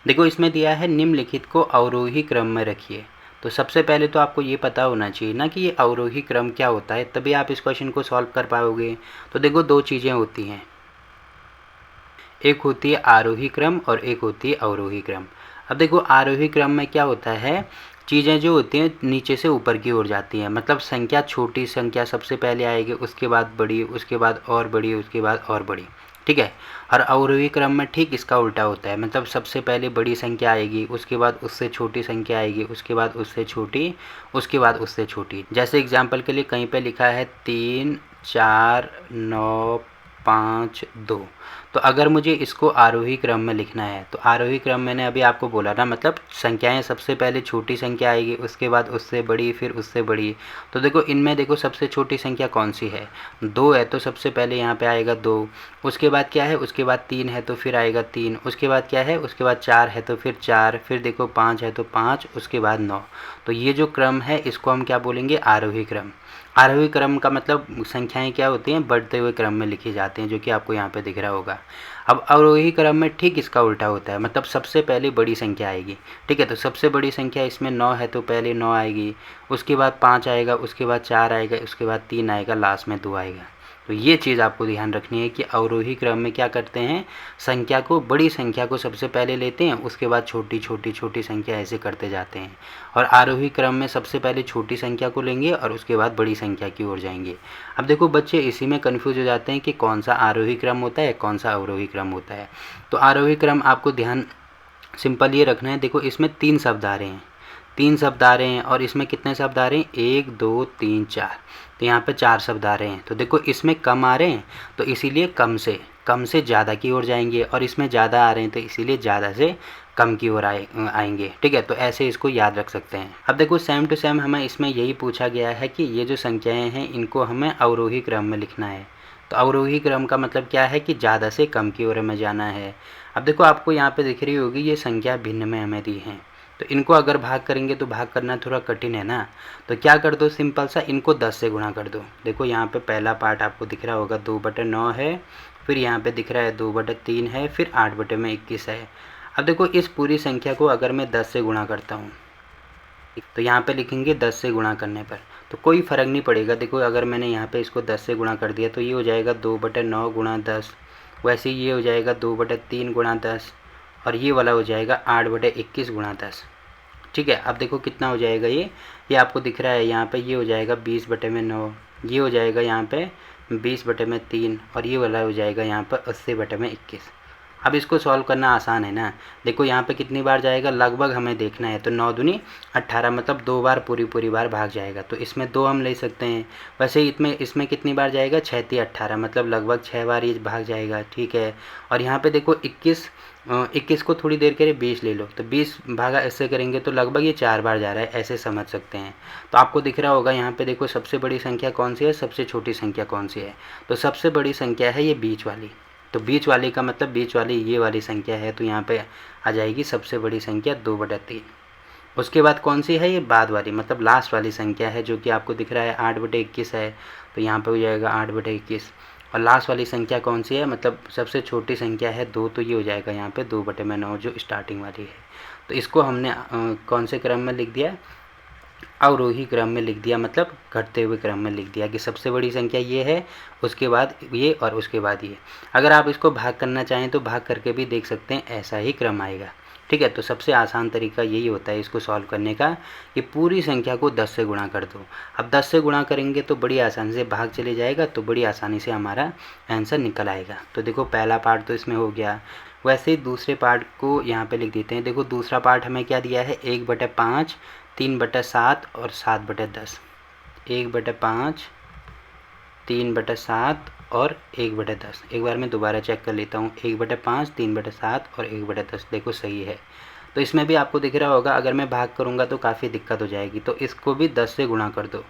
देखो इसमें दिया है निम्नलिखित को अवरोही क्रम में रखिए। तो सबसे पहले तो आपको ये पता होना चाहिए ना कि ये अवरोही क्रम क्या होता है, तभी आप इस क्वेश्चन को सॉल्व कर पाओगे। तो देखो दो चीज़ें होती हैं, एक होती है आरोही क्रम और एक होती है अवरोही क्रम। अब देखो आरोही क्रम में क्या होता है, चीज़ें जो होती हैं नीचे से ऊपर की ओर जाती हैं, मतलब संख्या छोटी संख्या सबसे पहले आएगी, उसके बाद बड़ी, उसके बाद और बड़ी, उसके बाद और बड़ी, ठीक है। और अवरोही क्रम में ठीक इसका उल्टा होता है, मतलब सबसे पहले बड़ी संख्या आएगी, उसके बाद उससे छोटी संख्या आएगी, उसके बाद उससे छोटी, उसके बाद उससे छोटी। जैसे एग्जाम्पल के लिए कहीं पे लिखा है 3 4 9 5 2। तो अगर मुझे इसको आरोही क्रम में लिखना है तो आरोही क्रम मैंने अभी आपको बोला ना, मतलब संख्याएं सबसे पहले छोटी संख्या आएगी, उसके बाद उससे बड़ी, फिर उससे बड़ी। तो देखो इनमें देखो सबसे छोटी संख्या कौन सी है, 2 है, तो सबसे पहले यहाँ पे आएगा 2। उसके बाद क्या है, उसके बाद 3 है तो फिर आएगा 3। उसके बाद क्या है, उसके बाद 4 है तो फिर 4, फिर देखो 5 है तो 5, उसके बाद 9। तो ये जो क्रम है इसको हम क्या बोलेंगे, आरोही क्रम। आरोही क्रम का मतलब संख्याएं क्या होती हैं, बढ़ते हुए क्रम में लिखी जाती हैं, जो कि आपको यहाँ पे दिख रहा होगा। अब अवरोही क्रम में ठीक इसका उल्टा होता है, मतलब सबसे पहले बड़ी संख्या आएगी, ठीक है। तो सबसे बड़ी संख्या इसमें 9 है तो पहले 9 आएगी, उसके बाद 5 आएगा, उसके बाद 4 आएगा, उसके बाद 3 आएगा, लास्ट में 2 आएगा। तो ये चीज़ आपको ध्यान रखनी है कि अवरोही क्रम में क्या करते हैं, संख्या को, बड़ी संख्या को सबसे पहले लेते हैं, उसके बाद छोटी छोटी छोटी संख्या ऐसे करते जाते हैं। और आरोही क्रम में सबसे पहले छोटी संख्या को लेंगे और उसके बाद बड़ी संख्या की ओर जाएंगे। अब देखो बच्चे इसी में कन्फ्यूज हो जाते हैं कि कौन सा आरोही क्रम होता है, कौन सा अवरोही क्रम होता है। तो आरोही क्रम आपको ध्यान सिंपल ये रखना है, देखो इसमें 3 शब्द आ रहे हैं, 3 शब्द आ रहे हैं, और इसमें कितने शब्द आ रहे हैं, 1 2 3 4। तो यहाँ पे 4 शब्द आ रहे हैं। तो देखो इसमें कम आ रहे हैं तो इसीलिए कम से ज़्यादा की ओर जाएंगे, और इसमें ज़्यादा आ रहे हैं तो इसीलिए ज़्यादा से कम की ओर आएंगे, ठीक है। तो ऐसे इसको याद रख सकते हैं। अब देखो सेम टू सेम हमें इसमें यही पूछा गया है कि ये जो संख्याएँ हैं इनको हमें अवरोही क्रम में लिखना है। तो अवरोही क्रम का मतलब क्या है कि ज़्यादा से कम की ओर हमें जाना है। अब देखो आपको यहाँ पे दिख रही होगी ये संख्या भिन्न में हमें दी हैं, तो इनको अगर भाग करेंगे तो भाग करना थोड़ा कठिन है ना। तो क्या कर दो, सिंपल सा इनको 10 से गुणा कर दो। देखो यहाँ पे पहला पार्ट आपको दिख रहा होगा 2/9 है, फिर यहाँ पे दिख रहा है 2/3 है, फिर 8/21 है। अब देखो इस पूरी संख्या को अगर मैं 10 से गुणा करता हूँ तो यहाँ पे लिखेंगे 10 से गुणा करने पर तो कोई फ़र्क नहीं पड़ेगा। देखो अगर मैंने यहाँ पे इसको 10 से गुणा कर दिया तो ये हो जाएगा 2/9 गुणा 10, वैसे ही ये हो जाएगा 2/3 गुणा 10, और ये वाला हो जाएगा 8/21 गुणा 10, ठीक है। अब देखो कितना हो जाएगा, ये आपको दिख रहा है यहाँ पे, ये हो जाएगा 20/9, ये हो जाएगा यहाँ पे 20/3, और ये वाला हो जाएगा यहाँ पर 80/21। अब इसको सॉल्व करना आसान है ना। देखो यहाँ पे कितनी बार जाएगा, लगभग हमें देखना है, तो 9 दूनी 18, मतलब 2 बार पूरी बार भाग जाएगा, तो इसमें 2 हम ले सकते हैं। वैसे ही इसमें कितनी बार जाएगा, 6×3 = 18, मतलब लगभग 6 बार ये भाग जाएगा, ठीक है। और यहाँ पे देखो 21 को थोड़ी देर के लिए 20 ले लो, तो 20 भागा ऐसे करेंगे तो लगभग ये 4 बार जा रहा है, ऐसे समझ सकते हैं। तो आपको दिख रहा होगा यहाँ पे देखो सबसे बड़ी संख्या कौन सी है, सबसे छोटी संख्या कौन सी है। तो सबसे बड़ी संख्या है ये बीच वाली, तो बीच वाली का मतलब बीच वाली ये वाली संख्या है, तो यहाँ पे आ जाएगी सबसे बड़ी संख्या 2/3। उसके बाद कौन सी है, ये बाद वाली, मतलब लास्ट वाली संख्या है, जो कि आपको दिख रहा है 8/21 है, तो यहाँ पे हो जाएगा 8/21। और लास्ट वाली संख्या कौन सी है, मतलब सबसे छोटी संख्या है 2, तो ये हो जाएगा यहाँ पे 2/9 जो स्टार्टिंग वाली है। तो इसको हमने कौन से क्रम में लिख दिया, अवरोही क्रम में लिख दिया, मतलब घटते हुए क्रम में लिख दिया कि सबसे बड़ी संख्या ये है, उसके बाद ये, और उसके बाद ये। अगर आप इसको भाग करना चाहें तो भाग करके भी देख सकते हैं, ऐसा ही क्रम आएगा, ठीक है। तो सबसे आसान तरीका यही होता है इसको सॉल्व करने का कि पूरी संख्या को 10 से गुणा कर दो। अब 10 से गुणा करेंगे तो बड़ी आसानी से भाग चले जाएगा, तो बड़ी आसानी से हमारा आंसर निकल आएगा। तो देखो पहला पार्ट तो इसमें हो गया। वैसे ही दूसरे पार्ट को यहाँ पे लिख देते हैं। देखो दूसरा पार्ट हमें क्या दिया है, 1/5, 3/7 और 7/10। 1/5, 3/7 और 1/10। एक बार मैं दोबारा चेक कर लेता हूँ, 1/5, 3/7 और 1/10, देखो सही है। तो इसमें भी आपको दिख रहा होगा, अगर मैं भाग करूँगा तो काफ़ी दिक्कत हो जाएगी, तो इसको भी 10 से गुणा कर दो,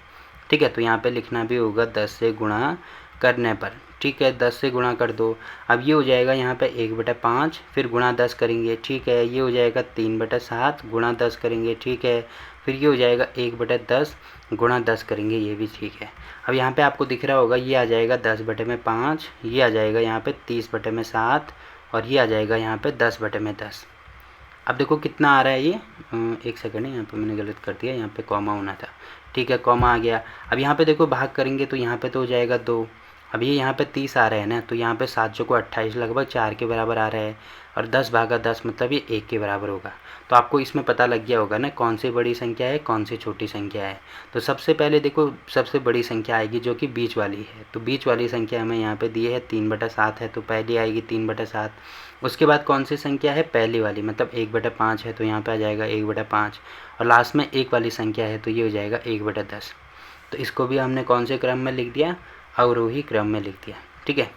ठीक है। तो यहाँ पे लिखना भी होगा 10 से गुणा करने पर, ठीक है, 10 से गुणा कर दो। अब ये हो जाएगा यहाँ पे 1/5, फिर गुणा 10 करेंगे, ठीक है। ये हो जाएगा 3/7 गुणा 10 करेंगे, ठीक है। फिर ये हो जाएगा 1/10 गुणा 10 करेंगे, ये भी ठीक है। अब यहाँ पे आपको दिख रहा होगा, ये आ जाएगा 10/5, ये आ जाएगा यहाँ पे 30/7, और ये आ जाएगा यहाँ पे 10/10। अब देखो कितना आ रहा है ये, एक सेकंड है, यहाँ पे मैंने गलत कर दिया, यहाँ पे कॉमा होना था, ठीक है, कॉमा आ गया। अब यहाँ पे देखो भाग करेंगे तो यहाँ पे तो हो जाएगा 2। अब ये यहाँ पे 30 आ रहा है ना, तो यहाँ पे 7 चौको 28 लगभग 4 के बराबर आ रहा है, और 10 भागा 10 मतलब ये 1 के बराबर होगा। तो आपको इसमें पता लग गया होगा ना कौन सी बड़ी संख्या है कौन सी छोटी संख्या है। तो सबसे पहले देखो सबसे बड़ी संख्या आएगी जो कि बीच वाली है, तो बीच वाली संख्या हमें यहाँ पे दी है 3/7 है, तो पहली आएगी 3/7। उसके बाद कौन सी संख्या है, पहली वाली, मतलब 1/5 है, तो यहाँ पे आ जाएगा 1/5, और लास्ट में 1 वाली संख्या है तो ये हो जाएगा 1/10। तो इसको भी हमने कौन से क्रम में लिख दिया, अवरोही क्रम में लिख दिया, ठीक है।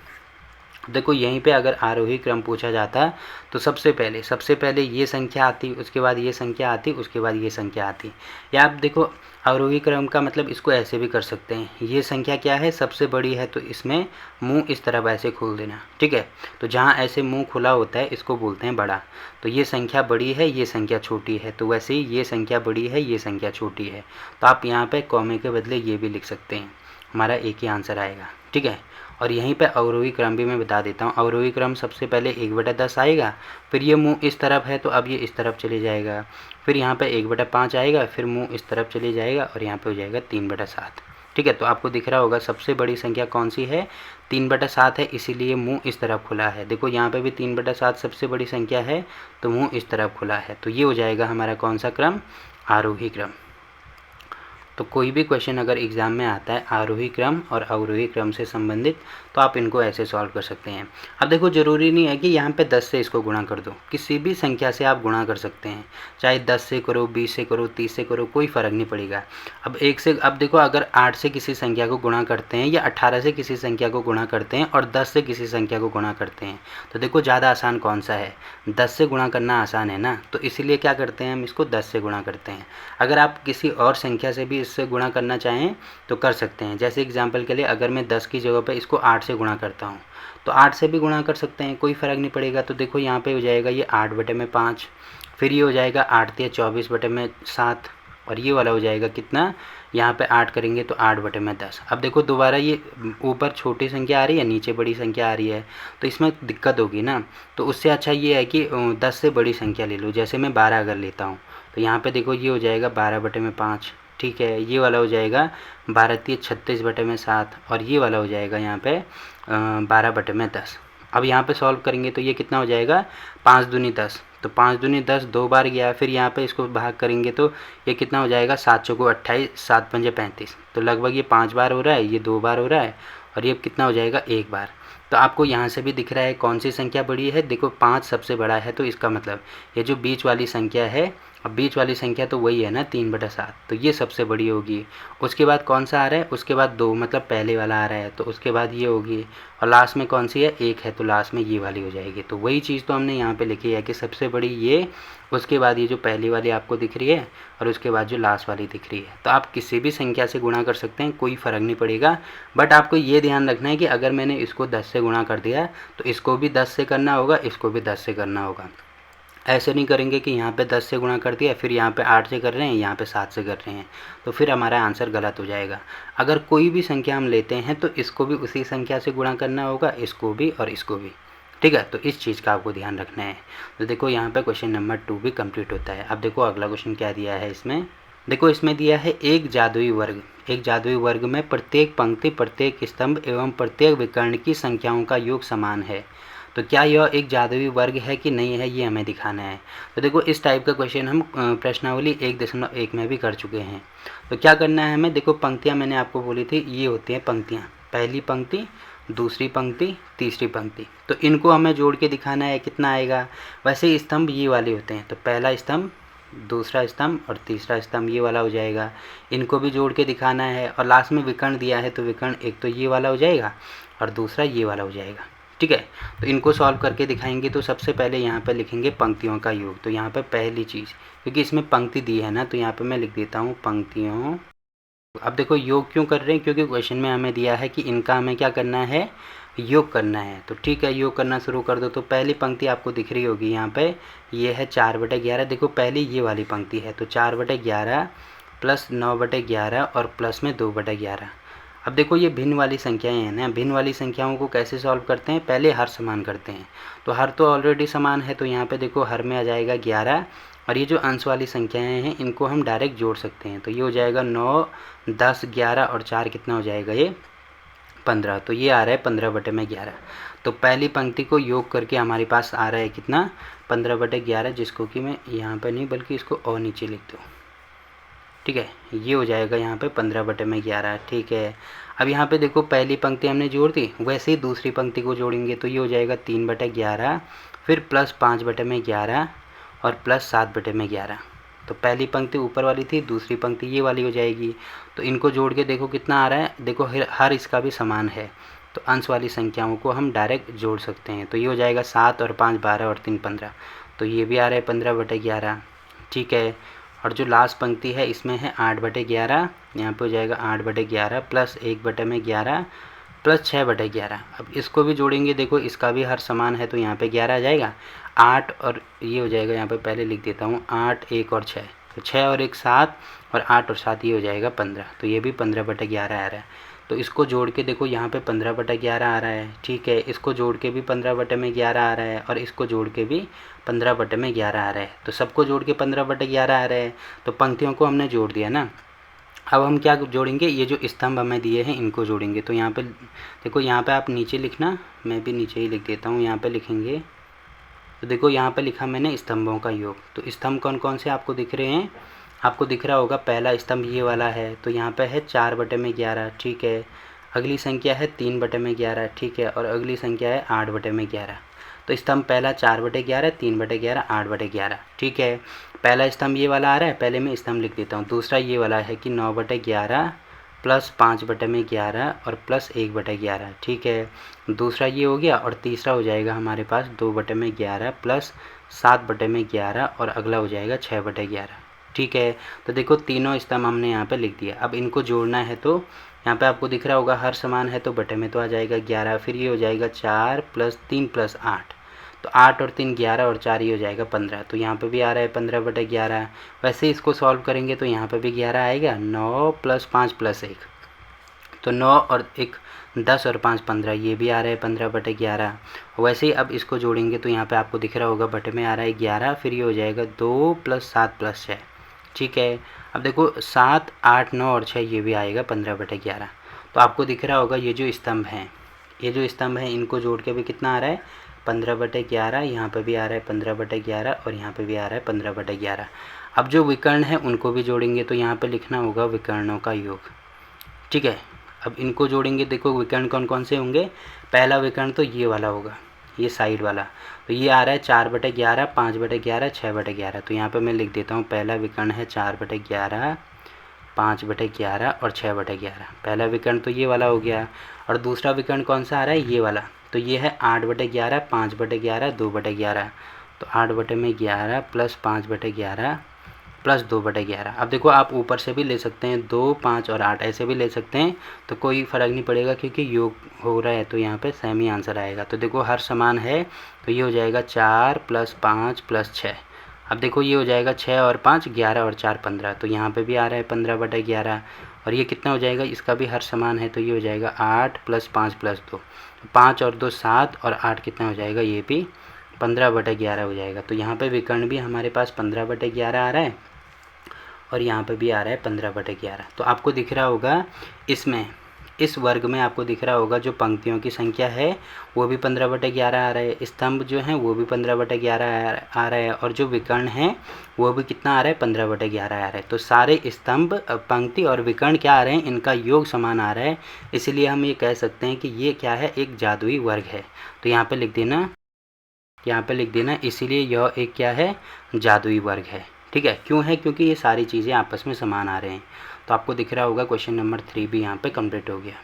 देखो यहीं पे अगर आरोही क्रम पूछा जाता तो सबसे पहले ये संख्या आती, उसके बाद ये संख्या आती, उसके बाद ये संख्या आती। या आप देखो आरोही क्रम का मतलब इसको ऐसे भी कर सकते हैं, ये संख्या क्या है, सबसे बड़ी है, तो इसमें मुंह इस तरफ ऐसे खोल देना, ठीक है। तो जहाँ ऐसे मुंह खुला होता है इसको बोलते हैं बड़ा। तो ये संख्या बड़ी है, ये संख्या छोटी है, तो वैसे ही ये संख्या बड़ी है, ये संख्या छोटी है। तो आप यहाँ पे कॉमे के बदले ये भी लिख सकते हैं, हमारा एक ही आंसर आएगा, ठीक है। और यहीं पे अवरोही क्रम भी मैं बता देता हूँ। अवरोही क्रम सबसे पहले 1/10 आएगा, फिर ये मुंह इस तरफ है तो अब ये इस तरफ चले जाएगा, फिर यहाँ पे 1/5 आएगा, फिर मुंह इस तरफ चले जाएगा, और यहाँ पे हो जाएगा 3/7, ठीक है। तो आपको दिख रहा होगा सबसे बड़ी संख्या कौन सी है, 3/7 है, इसीलिए मुंह इस तरफ खुला है। देखो यहाँ पे भी 3/7 सबसे बड़ी संख्या है, तो मुंह इस तरफ खुला है, तो ये हो जाएगा हमारा कौन सा क्रम, आरोही क्रम। तो कोई भी क्वेश्चन अगर एग्ज़ाम में आता है आरोही क्रम और अवरोही क्रम से संबंधित, तो आप इनको ऐसे सॉल्व कर सकते हैं। अब देखो ज़रूरी नहीं है कि यहाँ पे 10 से इसको गुणा कर दो, किसी भी संख्या से आप गुणा कर सकते हैं, चाहे 10 से करो, 20 से करो, 30 से करो, कोई फ़र्क नहीं पड़ेगा। अब देखो अगर 8 से किसी संख्या को गुणा करते हैं, या 18 से किसी संख्या को गुणा करते हैं, और 10 से किसी संख्या को गुणा करते हैं, तो देखो ज़्यादा आसान कौन सा है, 10 से गुणा करना आसान है ना, तो इसीलिए क्या करते हैं हम इसको 10 से गुणा करते हैं। अगर आप किसी और संख्या से भी इससे गुणा करना चाहें तो कर सकते हैं। जैसे एग्जांपल के लिए अगर मैं 10 की जगह पे इसको 8 से गुणा करता हूँ, तो 8 से भी गुणा कर सकते हैं, कोई फ़र्क नहीं पड़ेगा। तो देखो यहाँ पे हो जाएगा ये 8/5, फिर ये हो जाएगा 8×3 = 24/7, और ये वाला हो जाएगा कितना, यहाँ पे 8 करेंगे तो 8/10। अब देखो दोबारा ये ऊपर छोटी संख्या आ रही है, नीचे बड़ी संख्या आ रही है, तो इसमें दिक्कत होगी ना। तो उससे अच्छा ये है कि 10 से बड़ी संख्या ले लो, जैसे मैं 12 अगर लेता हूँ, तो यहाँ पे देखो ये हो जाएगा 12/5, ठीक है। ये वाला हो जाएगा 12×3 = 36/7, और ये वाला हो जाएगा यहाँ पे 12/10। अब यहाँ पे सॉल्व करेंगे तो ये कितना हो जाएगा, 5 दूनी 10, तो 5 दूनी 10 2 बार गया, फिर यहाँ पे इसको भाग करेंगे तो ये कितना हो जाएगा, 7 चौको 28, 7 पंजे 35, तो लगभग ये 5 बार हो रहा है, ये 2 बार हो रहा है, और ये कितना हो जाएगा 1 बार। तो आपको यहाँ से भी दिख रहा है कौन सी संख्या बड़ी है, देखो 5 सबसे बड़ा है, तो इसका मतलब ये जो बीच वाली संख्या है, अब बीच वाली संख्या तो वही है ना 3/7, तो ये सबसे बड़ी होगी। उसके बाद कौन सा आ रहा है, उसके बाद 2 मतलब पहले वाला आ रहा है, तो उसके बाद ये होगी, और लास्ट में कौन सी है, 1 है, तो लास्ट में ये वाली हो जाएगी। तो वही चीज़ तो हमने यहाँ पे लिखी है कि सबसे बड़ी ये, उसके बाद ये जो पहली वाली आपको दिख रही है, और उसके बाद जो लास्ट वाली दिख रही है। तो आप किसी भी संख्या से गुणा कर सकते हैं, कोई फ़र्क नहीं पड़ेगा। बट आपको ये ध्यान रखना है कि अगर मैंने इसको 10 से गुणा कर दिया तो इसको भी 10 से करना होगा, इसको भी 10 से करना होगा। ऐसे नहीं करेंगे कि यहाँ पे 10 से गुणा कर दिया, फिर यहाँ पे 8 से कर रहे हैं, यहाँ पे 7 से कर रहे हैं, तो फिर हमारा आंसर गलत हो जाएगा। अगर कोई भी संख्या हम लेते हैं तो इसको भी उसी संख्या से गुणा करना होगा, इसको भी और इसको भी, ठीक है। तो इस चीज़ का आपको ध्यान रखना है। तो देखो यहाँ पे क्वेश्चन नंबर 2 भी कंप्लीट होता है। अब देखो अगला क्वेश्चन क्या दिया है इसमें, देखो इसमें दिया है एक जादुई वर्ग में प्रत्येक पंक्ति, प्रत्येक स्तंभ एवं प्रत्येक विकर्ण की संख्याओं का योग समान है। तो क्या यह एक जादुई वर्ग है कि नहीं है, ये हमें दिखाना है। तो देखो इस टाइप का क्वेश्चन हम प्रश्नावली 1.1 में भी कर चुके हैं। तो क्या करना है हमें, देखो पंक्तियाँ मैंने आपको बोली थी, ये होती हैं पंक्तियाँ, पहली पंक्ति, दूसरी पंक्ति, तीसरी पंक्ति, तो इनको हमें जोड़ के दिखाना है, कितना आएगा। वैसे स्तंभ ये वाले होते हैं, तो पहला स्तंभ, दूसरा स्तंभ और तीसरा स्तंभ ये वाला हो जाएगा, इनको भी जोड़ के दिखाना है। और लास्ट में विकर्ण दिया है, तो विकर्ण एक तो ये वाला हो जाएगा और दूसरा ये वाला हो जाएगा, ठीक है। तो इनको सॉल्व करके दिखाएंगे। तो सबसे पहले यहाँ पर लिखेंगे पंक्तियों का योग। तो यहाँ पर पहली चीज़, क्योंकि इसमें पंक्ति दी है ना, तो यहाँ पर मैं लिख देता हूँ पंक्तियों। अब देखो योग क्यों कर रहे हैं, क्योंकि क्वेश्चन में हमें दिया है कि इनका हमें क्या करना है, योग करना है। तो ठीक है, योग करना शुरू कर दो। तो पहली पंक्ति आपको दिख रही होगी यहाँ पे, ये है 4/11। देखो पहली ये वाली पंक्ति है, तो 4/11 प्लस 9/11 और प्लस में 2/11। अब देखो ये भिन्न वाली संख्याएं हैं ना, भिन्न वाली संख्याओं को कैसे सॉल्व करते हैं, पहले हर समान करते हैं। तो हर तो ऑलरेडी समान है, तो यहाँ पे देखो हर में आ जाएगा 11, और ये जो अंश वाली संख्याएं हैं इनको हम डायरेक्ट जोड़ सकते हैं। तो ये हो जाएगा 9, 10, 11 और 4 कितना हो जाएगा, ये 15। तो ये आ रहा है 15/11। तो पहली पंक्ति को योग करके हमारे पास आ रहा है कितना, 15/11, जिसको कि मैं यहाँ पर नहीं बल्कि इसको और नीचे लिख दूँ। ठीक है, ये हो जाएगा यहाँ पे 15/11। ठीक है, अब यहाँ पे देखो पहली पंक्ति हमने जोड़ दी, वैसे ही दूसरी पंक्ति को जोड़ेंगे तो ये हो जाएगा 3/11, फिर प्लस 5/11 और प्लस 7/11। तो पहली पंक्ति ऊपर वाली थी, दूसरी पंक्ति ये वाली हो जाएगी। तो इनको जोड़ के देखो कितना आ रहा है, देखो हर इसका भी समान है, तो अंश वाली संख्याओं को हम डायरेक्ट जोड़ सकते हैं। तो ये हो जाएगा 7 और 5 12 और 3 15। तो ये भी आ रहा है 15/11। ठीक है, और जो लास्ट पंक्ति है इसमें है 8/11, यहाँ पे हो जाएगा 8/11 प्लस 1/11 प्लस 6/11। अब इसको भी जोड़ेंगे, देखो इसका भी हर समान है, तो यहाँ पे 11 आ जाएगा, 8 और ये हो जाएगा, यहाँ पे पहले लिख देता हूँ 8, 1 और 6, तो 6 और 1 7, और 8 और 7 ये हो जाएगा 15। तो ये भी 15/11 आ रहा है। तो इसको जोड़ के देखो यहाँ पे 15/11 आ रहा है। ठीक है, इसको जोड़ के भी 15/11 आ रहा है, और इसको जोड़ के भी 15/11 आ रहा है। तो सबको जोड़ के 15/11 आ रहा है, तो पंक्तियों को हमने जोड़ दिया ना। अब हम क्या जोड़ेंगे, ये जो स्तंभ हमें दिए हैं इनको जोड़ेंगे। तो यहाँ पे देखो, यहाँ पे आप नीचे लिखना, मैं भी नीचे ही लिख देता हूँ, यहाँ पे लिखेंगे। तो देखो यहाँ पे लिखा मैंने स्तंभों का योग। तो स्तंभ कौन कौन से आपको दिख रहे हैं, आपको दिख रहा होगा पहला स्तंभ ये वाला है, तो यहाँ पे है 4/11। ठीक है, अगली संख्या है 3/11। ठीक है, और अगली संख्या है 8/11। तो स्तंभ पहला 4/11, 3/11, 8/11। ठीक है, पहला स्तंभ ये वाला आ रहा है, पहले मैं स्तंभ लिख देता हूँ। दूसरा ये वाला है कि 9/11 प्लस 5/11 और प्लस 1/11। ठीक है, दूसरा ये हो गया, और तीसरा हो जाएगा हमारे पास 2/11 प्लस 7/11 और अगला हो जाएगा 6/11। ठीक है, तो देखो तीनों स्तंभ हमने यहाँ पे लिख दिया। अब इनको जोड़ना है, तो यहाँ पे आपको दिख रहा होगा हर समान है, तो बटे में तो आ जाएगा 11, फिर ये हो जाएगा 4 प्लस 3 प्लस 8, तो 8 और 3 11 और 4 ये हो जाएगा 15। तो यहाँ पे भी आ रहा है 15/11। वैसे ही इसको सॉल्व करेंगे तो यहाँ पे भी 11 आएगा, 9 प्लस 5 प्लस 1, तो 9 और 1 10 और 5 15, ये भी आ रहा है 15/11। वैसे ही अब इसको जोड़ेंगे तो यहाँ पे आपको दिख रहा होगा बटे में आ रहा है 11, फिर ये हो जाएगा 2 प्लस 7 प्लस 6। ठीक है, अब देखो 7, 8, 9 और 6 ये भी आएगा 15/11। तो आपको दिख रहा होगा ये जो स्तंभ हैं, ये जो स्तंभ हैं इनको जोड़ के भी कितना आ रहा है 15/11। यहाँ पे भी आ रहा है 15/11 और यहाँ पे भी आ रहा है 15/11। अब जो विकर्ण है उनको भी जोड़ेंगे, तो यहाँ पे लिखना होगा विकर्णों का योग। ठीक है, अब इनको जोड़ेंगे, देखो विकर्ण कौन कौन से होंगे। पहला विकर्ण तो ये वाला होगा, ये साइड वाला, तो ये आ रहा है 4/11, 5/11, 6/11। तो यहाँ पे मैं लिख देता हूँ, पहला विकर्ण है 4/11, 5/11 और 6/11। पहला विकर्ण तो ये वाला हो गया, और दूसरा विकर्ण कौन सा आ रहा है, ये वाला, तो ये है 8/11, 5/11, 2/11। तो 8/11 प्लस 5/11 प्लस 2/11। अब देखो आप ऊपर से भी ले सकते हैं, 2, 5 और 8 ऐसे भी ले सकते हैं, तो कोई फ़र्क नहीं पड़ेगा क्योंकि योग हो रहा है, तो यहाँ पे सेम ही आंसर आएगा। तो देखो हर समान है, तो ये हो जाएगा 4 प्लस 5 प्लस 6। अब देखो ये हो जाएगा 6 और 5 11 और 4 15, तो यहाँ पे भी आ रहा है 15/11। और ये कितना हो जाएगा, इसका भी हर समान है, तो ये हो जाएगा 8 प्लस 5 प्लस 2, 5 और 2 7 और 8 कितना हो जाएगा, ये भी 15/11 हो जाएगा। तो यहाँ पे विकर्ण भी हमारे पास 15/11 आ रहा है, और यहाँ पे भी आ रहा है 15/11। तो आपको दिख रहा होगा इसमें, इस वर्ग में आपको दिख रहा होगा जो पंक्तियों की संख्या है वो भी 15/11 आ रहा है, स्तंभ जो हैं वो भी 15/11 आ रहा है, और जो विकर्ण हैं वो भी कितना आ रहा है 15/11 आ रहा है। तो सारे स्तंभ, पंक्ति और विकर्ण क्या आ रहे हैं, इनका योग समान आ रहा है, इसलिए हम ये कह सकते हैं कि ये क्या है, एक जादुई वर्ग है। तो यहाँ पे लिख देना, यहाँ पे लिख देना, इसीलिए यह एक क्या है, जादुई वर्ग है। ठीक है, क्यों है, क्योंकि ये सारी चीज़ें आपस में समान आ रहे हैं। तो आपको दिख रहा होगा क्वेश्चन नंबर 3 भी यहाँ पे कंप्लीट हो गया।